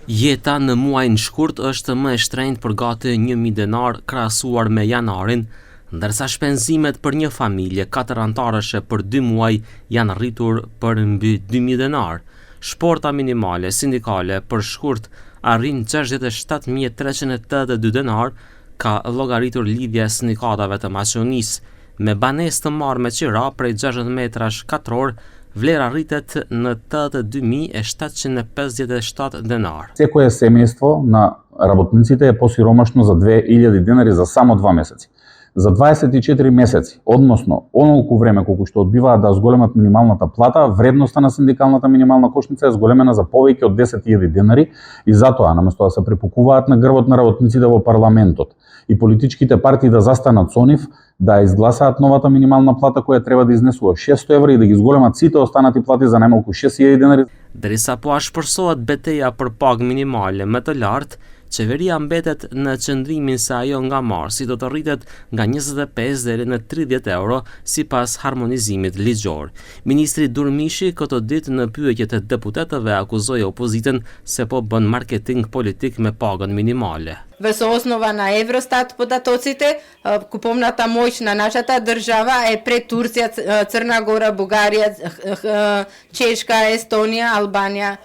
Jeta në muajin shkurt është më e shtrenjtë për gati 1.000 denar krahasuar me janarin, ndërsa shpenzimet për një familje 4 antarëshe për 2 muaj janë rritur për mbi 2.000 denar. Shporta minimale sindikale për shkurt arrin 67.382 denar, ka llogaritur lidhja e sindikatave të masionisë. Me banesë të marrë me qira prej 60 metrash katror, vlera rritet në 82.757 denar. Секое семејство на работниците е посиромашно за 2.000 денари за само 2 месеци. За 24 месеци, односно онолку време колку што одбиваат да зголемат минималната плата, вредноста на синдикалната минимална кошница е зголемена за повеќе од 10.000 денари и затоа, наместо да се препукуваат на грбот на работниците во парламентот и политичките партии да застанат со нив, да изгласаат новата минимална плата која треба да изнесува 600 евра и да ги зголемат сите останати плати за најмалку 6.000 денари. Derisa po ashpërsohet beteja për pagë minimale më të lartë, qeveria mbetet në qëndrimin se ajo nga marsi do të rritet nga 25 deri në 30 euro sipas harmonizimit ligjor. Ministri Durmishi këtë ditë në pyetjet e deputetëve akuzoi opozitën se po bën marketing politik me pagën minimale. Во основа на Евростат податоците, куповната моќ на нашата држава е пред Турција, Црна Гора, Бугарија, Чешка, Естонија, Албанија.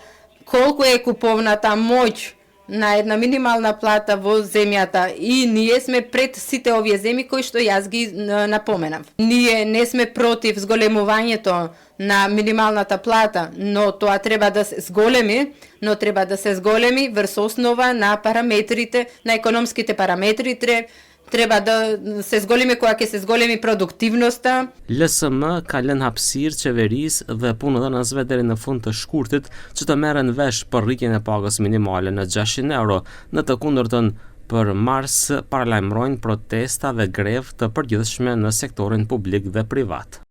Колку е куповната моќ на една минимална плата во земјата и ние сме пред сите овие земји кои што јас ги напоменав. Ние не сме против зголемувањето на минималната плата, но тоа треба да се зголеми, врз основа на параметрите, на економските параметри, треба да се зголеми кога ќе се зголеми продуктивноста. LSM ka lënë hapësirë qeverisë dhe punëdhënësve deri në fund të shkurtit që të merren vesh për rritjen e pagës minimale në 600 euro. Në të kundërtën, për mars paralajmërojnë protesta dhe grevë të përgjithshme në sektorin publik dhe privat.